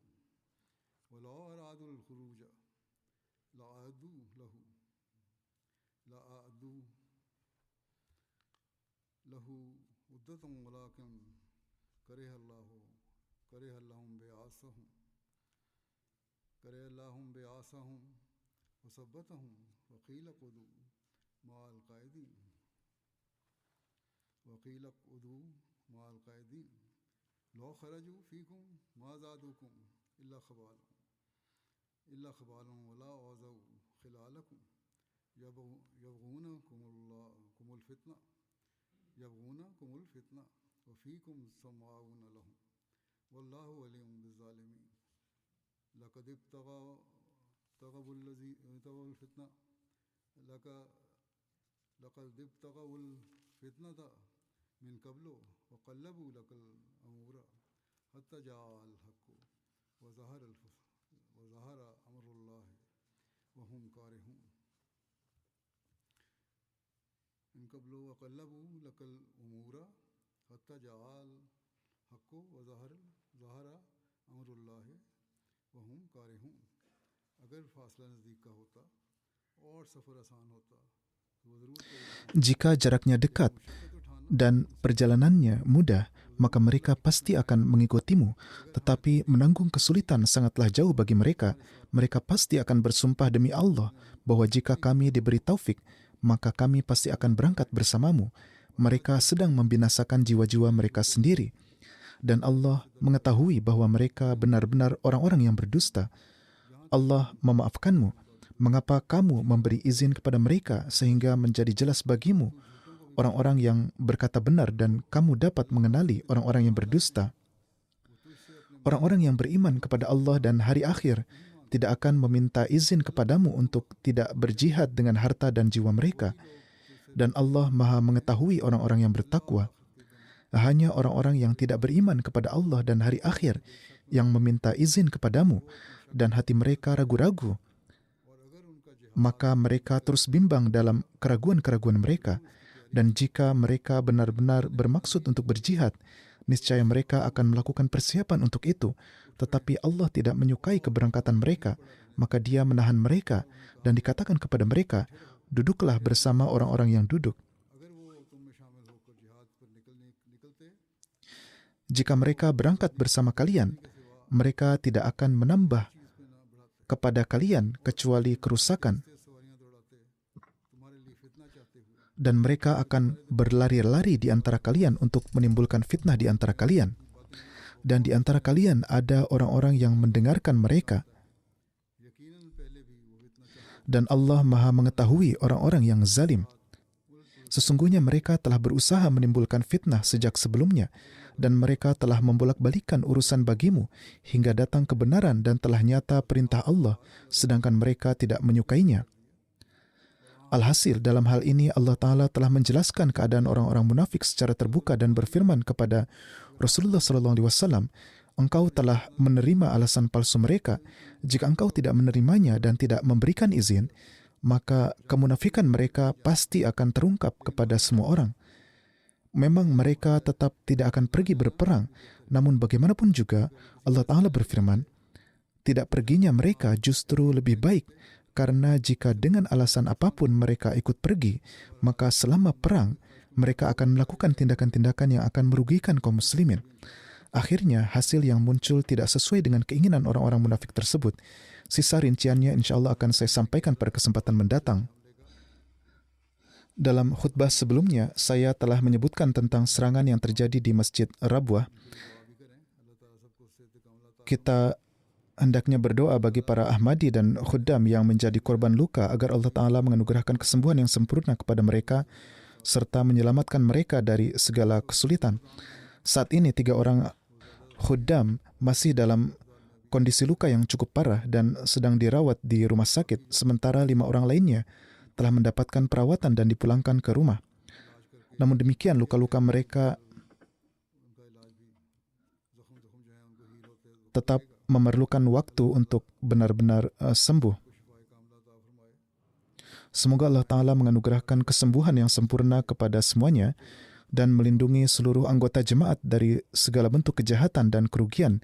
S1: ولو أرادوا الخروج لأعدوا له عدة ولكن كره اللهم بعاصهم وثبتهم وقيل اقعدوا مع القاعدين لو خرجوا فيكم ما زادوكم إلا خبالا ولا أوذوا خلالكم يبغونكم الفتنة وفيكم سماعون لهم والله ولي بالظالمين لقد ابتغوا الفتنة من قبل وقلبوا لك الأمور حتى جاء الحق وظهر أمر الله وهم كارهون من قبل وقلبوا لك الأمور حتى جاء الحق وظهر أمر الله وهم كارهون अगर फासला नज़दीक का होता और सफ़र आसान होता तो ज़रूर
S2: jika jaraknya dekat dan perjalanannya mudah, maka mereka pasti akan mengikutimu. Tetapi menanggung kesulitan sangatlah jauh bagi mereka. Mereka pasti akan bersumpah demi Allah bahwa jika kami diberi taufik, maka kami pasti akan berangkat bersamamu. Mereka sedang membinasakan jiwa-jiwa mereka sendiri. Dan Allah mengetahui bahwa mereka benar-benar orang-orang yang berdusta. Allah memaafkanmu. Mengapa kamu memberi izin kepada mereka sehingga menjadi jelas bagimu orang-orang yang berkata benar dan kamu dapat mengenali orang-orang yang berdusta? Orang-orang yang beriman kepada Allah dan hari akhir tidak akan meminta izin kepadamu untuk tidak berjihad dengan harta dan jiwa mereka. Dan Allah Maha mengetahui orang-orang yang bertakwa. Hanya orang-orang yang tidak beriman kepada Allah dan hari akhir yang meminta izin kepadamu dan hati mereka ragu-ragu. Maka mereka terus bimbang dalam keraguan-keraguan mereka. Dan jika mereka benar-benar bermaksud untuk berjihad, niscaya mereka akan melakukan persiapan untuk itu. Tetapi Allah tidak menyukai keberangkatan mereka, maka Dia menahan mereka dan dikatakan kepada mereka, duduklah bersama orang-orang yang duduk. Jika mereka berangkat bersama kalian, mereka tidak akan menambah kepada kalian kecuali kerusakan. Dan mereka akan berlari-lari di antara kalian untuk menimbulkan fitnah di antara kalian. Dan di antara kalian ada orang-orang yang mendengarkan mereka. Dan Allah Maha mengetahui orang-orang yang zalim. Sesungguhnya mereka telah berusaha menimbulkan fitnah sejak sebelumnya, dan mereka telah membolak-balikan urusan bagimu hingga datang kebenaran dan telah nyata perintah Allah, sedangkan mereka tidak menyukainya. Alhasil, dalam hal ini Allah Ta'ala telah menjelaskan keadaan orang-orang munafik secara terbuka dan berfirman kepada Rasulullah SAW, engkau telah menerima alasan palsu mereka. Jika engkau tidak menerimanya dan tidak memberikan izin, maka kemunafikan mereka pasti akan terungkap kepada semua orang. Memang mereka tetap tidak akan pergi berperang, namun bagaimanapun juga Allah Ta'ala berfirman, tidak perginya mereka justru lebih baik, karena jika dengan alasan apapun mereka ikut pergi, maka selama perang mereka akan melakukan tindakan-tindakan yang akan merugikan kaum muslimin. Akhirnya hasil yang muncul tidak sesuai dengan keinginan orang-orang munafik tersebut. Sisa rinciannya insya Allah akan saya sampaikan pada kesempatan mendatang. Dalam khutbah sebelumnya, saya telah menyebutkan tentang serangan yang terjadi di Masjid Rabwah. Kita hendaknya berdoa bagi para Ahmadi dan Khuddam yang menjadi korban luka agar Allah Ta'ala menganugerahkan kesembuhan yang sempurna kepada mereka serta menyelamatkan mereka dari segala kesulitan. Saat ini 3 orang Khuddam masih dalam kondisi luka yang cukup parah dan sedang dirawat di rumah sakit, sementara 5 orang lainnya telah mendapatkan perawatan dan dipulangkan ke rumah. Namun demikian, luka-luka mereka tetap memerlukan waktu untuk benar-benar sembuh. Semoga Allah Ta'ala menganugerahkan kesembuhan yang sempurna kepada semuanya dan melindungi seluruh anggota jemaat dari segala bentuk kejahatan dan kerugian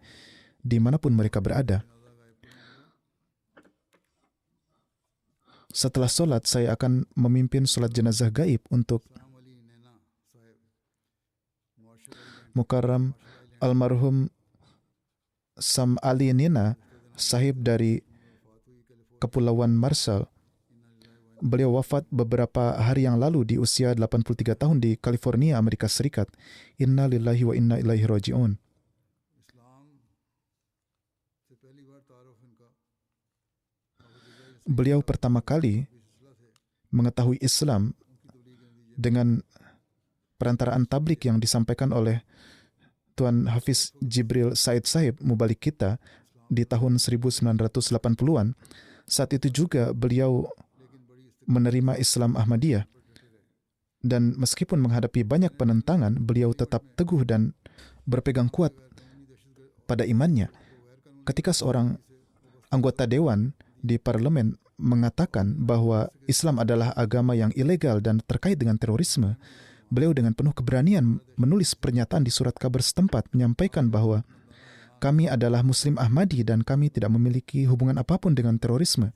S2: dimanapun mereka berada. Setelah solat, saya akan memimpin solat jenazah gaib untuk Mukarram almarhum Sam Ali Nina, sahib dari Kepulauan Marshall. Beliau wafat beberapa hari yang lalu di usia 83 tahun di California, Amerika Serikat. Inna lillahi wa inna ilaihi raji'un. Beliau pertama kali mengetahui Islam dengan perantaraan tablik yang disampaikan oleh Tuan Hafiz Jibril Said Sahib, mubalik kita, di tahun 1980-an. Saat itu juga beliau menerima Islam Ahmadiyah. Dan meskipun menghadapi banyak penentangan, beliau tetap teguh dan berpegang kuat pada imannya. Ketika seorang anggota dewan di parlemen mengatakan bahwa Islam adalah agama yang ilegal dan terkait dengan terorisme, beliau dengan penuh keberanian menulis pernyataan di surat kabar setempat menyampaikan bahwa kami adalah Muslim Ahmadi dan kami tidak memiliki hubungan apapun dengan terorisme.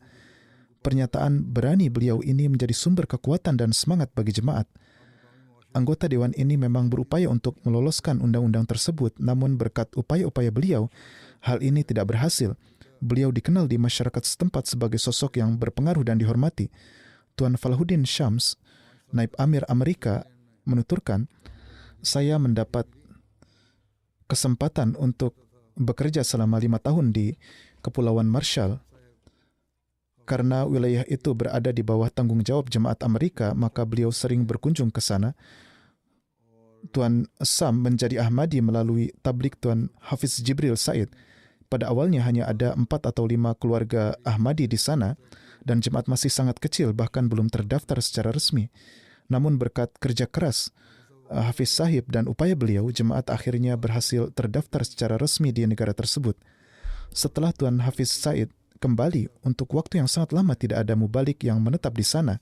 S2: Pernyataan berani beliau ini menjadi sumber kekuatan dan semangat bagi jemaat. Anggota dewan ini memang berupaya untuk meloloskan undang-undang tersebut, namun berkat upaya-upaya beliau, hal ini tidak berhasil. Beliau dikenal di masyarakat setempat sebagai sosok yang berpengaruh dan dihormati. Tuan Falahuddin Syams, Naib Amir Amerika, menuturkan, saya mendapat kesempatan untuk bekerja selama 5 tahun di Kepulauan Marshall. Karena wilayah itu berada di bawah tanggung jawab jemaat Amerika, maka beliau sering berkunjung ke sana. Tuan Sam menjadi Ahmadi melalui tablik Tuan Hafiz Jibril Said. Pada awalnya hanya ada 4 atau 5 keluarga Ahmadi di sana, dan jemaat masih sangat kecil, bahkan belum terdaftar secara resmi. Namun berkat kerja keras Hafiz Sahib dan upaya beliau, jemaat akhirnya berhasil terdaftar secara resmi di negara tersebut. Setelah Tuan Hafiz Said kembali, untuk waktu yang sangat lama tidak ada mubalik yang menetap di sana.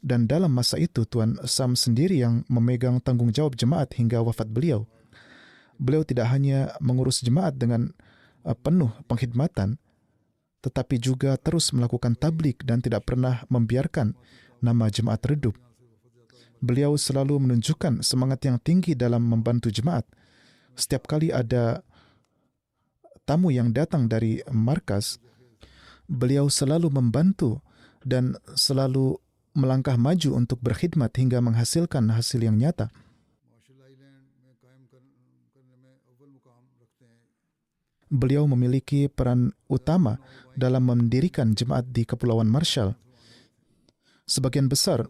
S2: Dan dalam masa itu, Tuan Sam sendiri yang memegang tanggung jawab jemaat hingga wafat beliau. Beliau tidak hanya mengurus jemaat dengan penuh pengkhidmatan, tetapi juga terus melakukan tablik dan tidak pernah membiarkan nama jemaat redup. Beliau selalu menunjukkan semangat yang tinggi dalam membantu jemaat. Setiap kali ada tamu yang datang dari markas, beliau selalu membantu dan selalu melangkah maju untuk berkhidmat hingga menghasilkan hasil yang nyata. Beliau memiliki peran utama dalam mendirikan jemaat di Kepulauan Marshall. Sebagian besar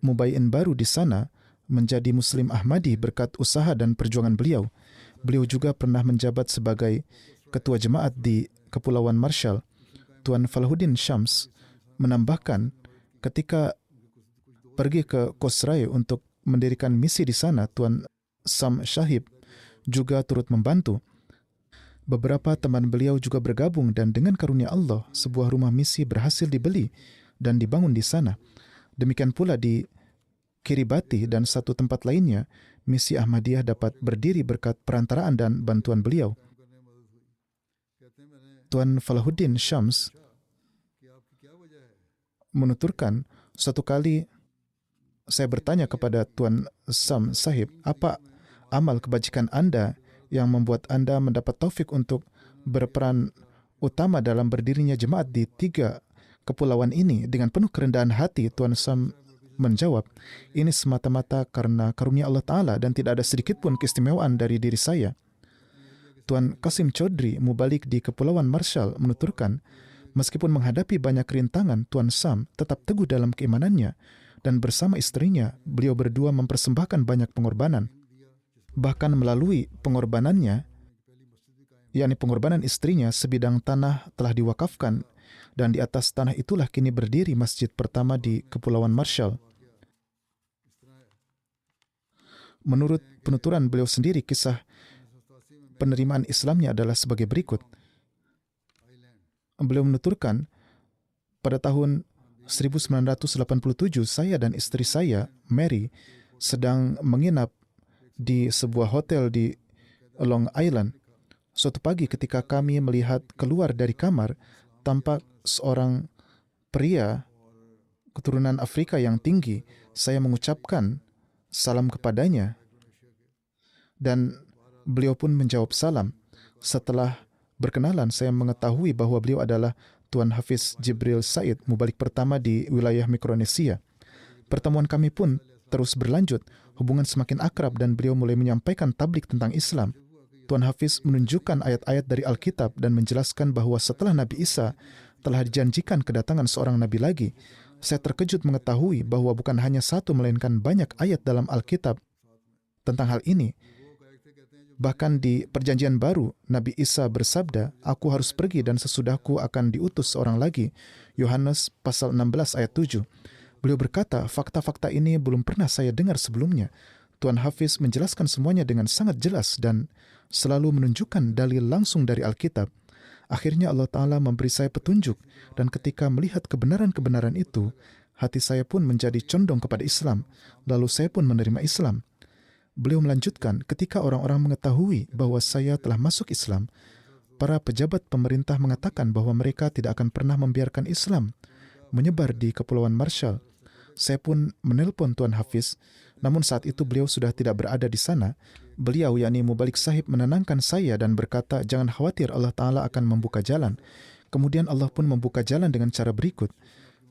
S2: mubayyin baru di sana menjadi Muslim Ahmadi berkat usaha dan perjuangan beliau. Beliau juga pernah menjabat sebagai ketua jemaat di Kepulauan Marshall. Tuan Falahuddin Syams menambahkan, ketika pergi ke Kosrae untuk mendirikan misi di sana, Tuan Sam Syahib juga turut membantu. Beberapa teman beliau juga bergabung dan dengan karunia Allah, sebuah rumah misi berhasil dibeli dan dibangun di sana. Demikian pula di Kiribati dan satu tempat lainnya, misi Ahmadiyah dapat berdiri berkat perantaraan dan bantuan beliau. Tuan Falahuddin Syams menuturkan, suatu kali saya bertanya kepada Tuan Sam Sahib, apa amal kebajikan Anda yang membuat Anda mendapat taufik untuk berperan utama dalam berdirinya jemaat di 3 kepulauan ini? Dengan penuh kerendahan hati, Tuan Sam menjawab, ini semata-mata karena karunia Allah Ta'ala dan tidak ada sedikit pun keistimewaan dari diri saya. Tuan Qasim Chaudhry, mubalik di Kepulauan Marshall, menuturkan, meskipun menghadapi banyak rintangan, Tuan Sam tetap teguh dalam keimanannya dan bersama istrinya, beliau berdua mempersembahkan banyak pengorbanan. Bahkan melalui pengorbanannya, yakni pengorbanan istrinya, sebidang tanah telah diwakafkan dan di atas tanah itulah kini berdiri masjid pertama di Kepulauan Marshall. Menurut penuturan beliau sendiri, kisah penerimaan Islamnya adalah sebagai berikut. Beliau menuturkan, pada tahun 1987, saya dan istri saya, Mary, sedang menginap di sebuah hotel di Long Island. Suatu pagi ketika kami melihat keluar dari kamar, tampak seorang pria keturunan Afrika yang tinggi. Saya mengucapkan salam kepadanya dan beliau pun menjawab salam. Setelah berkenalan, saya mengetahui bahwa beliau adalah Tuan Hafiz Jibril Said, mubalik pertama di wilayah Mikronesia. Pertemuan kami pun terus berlanjut, hubungan semakin akrab dan beliau mulai menyampaikan tablik tentang Islam. Tuan Hafiz menunjukkan ayat-ayat dari Alkitab dan menjelaskan bahwa setelah Nabi Isa telah dijanjikan kedatangan seorang Nabi lagi. Saya terkejut mengetahui bahwa bukan hanya satu melainkan banyak ayat dalam Alkitab tentang hal ini. Bahkan di Perjanjian Baru, Nabi Isa bersabda, aku harus pergi dan sesudahku akan diutus seorang lagi. Yohanes pasal 16 ayat 7. Beliau berkata, fakta-fakta ini belum pernah saya dengar sebelumnya. Tuan Hafiz menjelaskan semuanya dengan sangat jelas dan selalu menunjukkan dalil langsung dari Alkitab. Akhirnya Allah Ta'ala memberi saya petunjuk, dan ketika melihat kebenaran-kebenaran itu, hati saya pun menjadi condong kepada Islam, lalu saya pun menerima Islam. Beliau melanjutkan, ketika orang-orang mengetahui bahwa saya telah masuk Islam, para pejabat pemerintah mengatakan bahwa mereka tidak akan pernah membiarkan Islam menyebar di Kepulauan Marshall. Saya pun menelpon Tuan Hafiz, namun saat itu beliau sudah tidak berada di sana. Beliau, yakni Mubalik Sahib, menenangkan saya dan berkata, jangan khawatir, Allah Ta'ala akan membuka jalan. Kemudian Allah pun membuka jalan dengan cara berikut.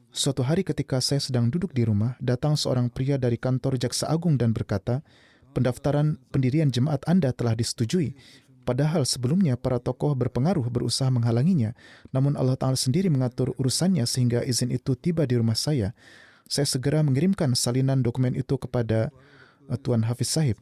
S2: Suatu hari ketika saya sedang duduk di rumah, datang seorang pria dari kantor Jaksa Agung dan berkata, pendaftaran pendirian jemaat Anda telah disetujui. Padahal sebelumnya para tokoh berpengaruh berusaha menghalanginya, namun Allah Ta'ala sendiri mengatur urusannya sehingga izin itu tiba di rumah saya. Saya segera mengirimkan salinan dokumen itu kepada Tuan Hafiz Sahib.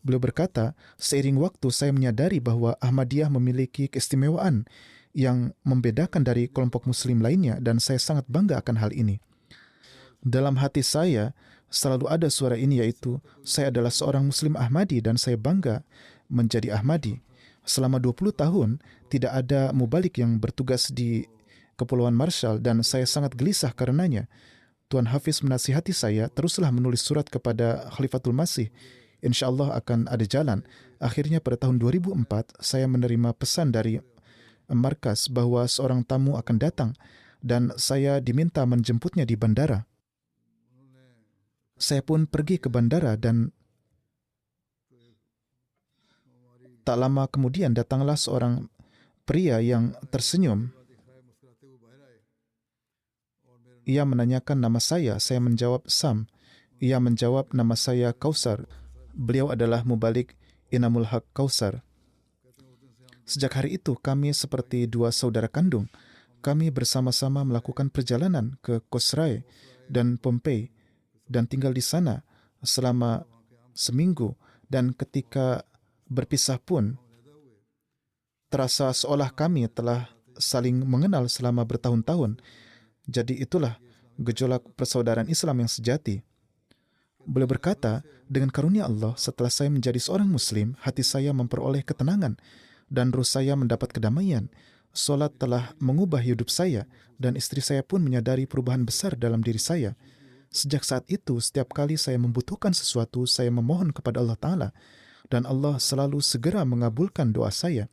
S2: Beliau berkata, seiring waktu saya menyadari bahwa Ahmadiyah memiliki keistimewaan yang membedakan dari kelompok muslim lainnya dan saya sangat bangga akan hal ini. Dalam hati saya selalu ada suara ini, yaitu saya adalah seorang muslim Ahmadi dan saya bangga menjadi Ahmadi. Selama 20 tahun tidak ada mubalik yang bertugas di Kepulauan Marshall dan saya sangat gelisah karenanya. Tuan Hafiz menasihati saya, teruslah menulis surat kepada Khalifatul Masih. InsyaAllah akan ada jalan. Akhirnya pada tahun 2004, saya menerima pesan dari markas bahwa seorang tamu akan datang dan saya diminta menjemputnya di bandara. Saya pun pergi ke bandara dan tak lama kemudian datanglah seorang pria yang tersenyum. Ia menanyakan nama saya menjawab Sam. Ia menjawab nama saya Kausar. Beliau adalah mubalik Inamul Haq Kausar. Sejak hari itu kami seperti dua saudara kandung. Kami bersama-sama melakukan perjalanan ke Kosrae dan Pompei dan tinggal di sana selama seminggu, dan ketika berpisah pun terasa seolah kami telah saling mengenal selama bertahun-tahun. Jadi itulah gejolak persaudaraan Islam yang sejati. Beliau berkata, dengan karunia Allah, setelah saya menjadi seorang Muslim, hati saya memperoleh ketenangan dan roh saya mendapat kedamaian. Solat telah mengubah hidup saya dan istri saya pun menyadari perubahan besar dalam diri saya. Sejak saat itu, setiap kali saya membutuhkan sesuatu, saya memohon kepada Allah Ta'ala dan Allah selalu segera mengabulkan doa saya.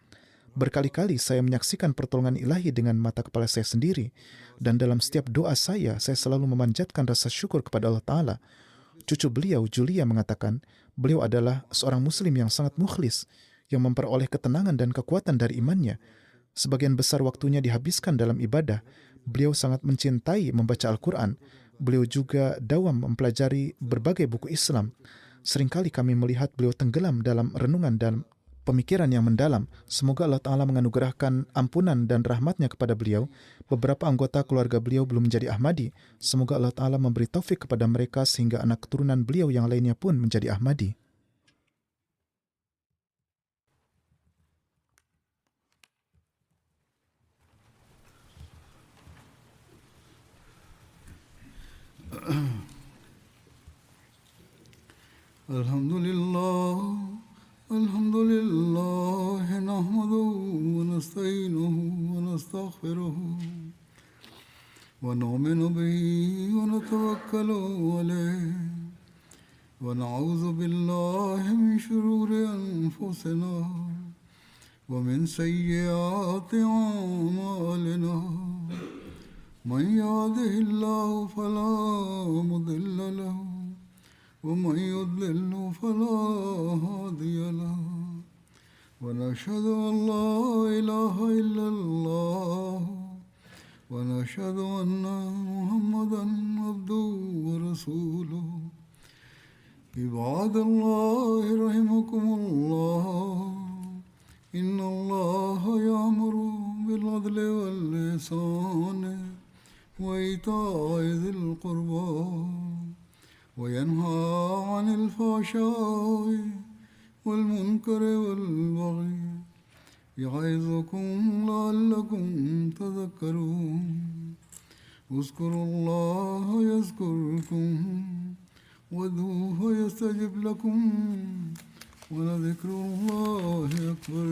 S2: Berkali-kali saya menyaksikan pertolongan ilahi dengan mata kepala saya sendiri dan dalam setiap doa saya selalu memanjatkan rasa syukur kepada Allah Ta'ala. Cucu beliau, Julia, mengatakan beliau adalah seorang muslim yang sangat mukhlis, yang memperoleh ketenangan dan kekuatan dari imannya. Sebagian besar waktunya dihabiskan dalam ibadah. Beliau sangat mencintai membaca Al-Quran. Beliau juga dawam mempelajari berbagai buku Islam. Seringkali kami melihat beliau tenggelam dalam renungan dan pemikiran yang mendalam. Semoga Allah Ta'ala menganugerahkan ampunan dan rahmatnya kepada beliau. Beberapa anggota keluarga beliau belum menjadi Ahmadi. Semoga Allah Ta'ala memberi taufik kepada mereka sehingga anak keturunan beliau yang lainnya pun menjadi Ahmadi.
S1: Alhamdulillah, nahmaduhu wa nasta'inuhu wa nastaghfiruhu wa nu'minu bihi wa natawakkalu alayhi wa na'udhu billahi min shururi anfusina wa min sayyiati a'malina. Man yahdihillahu fala mudilla lahu ومن يضلل فلا هادي له ونشهد أن لا إله إلا الله ونشهد أن محمدا عبده ورسوله. عباد الله رحمكم الله إن الله يأمر بالعدل والإحسان وإيتاء ذي القربى وينهى عن الفحشاء والمنكر والبغي يعظكم لعلكم تذكرون. اذكروا الله يذكركم وادعوه يستجب لكم ولذكر الله أكبر.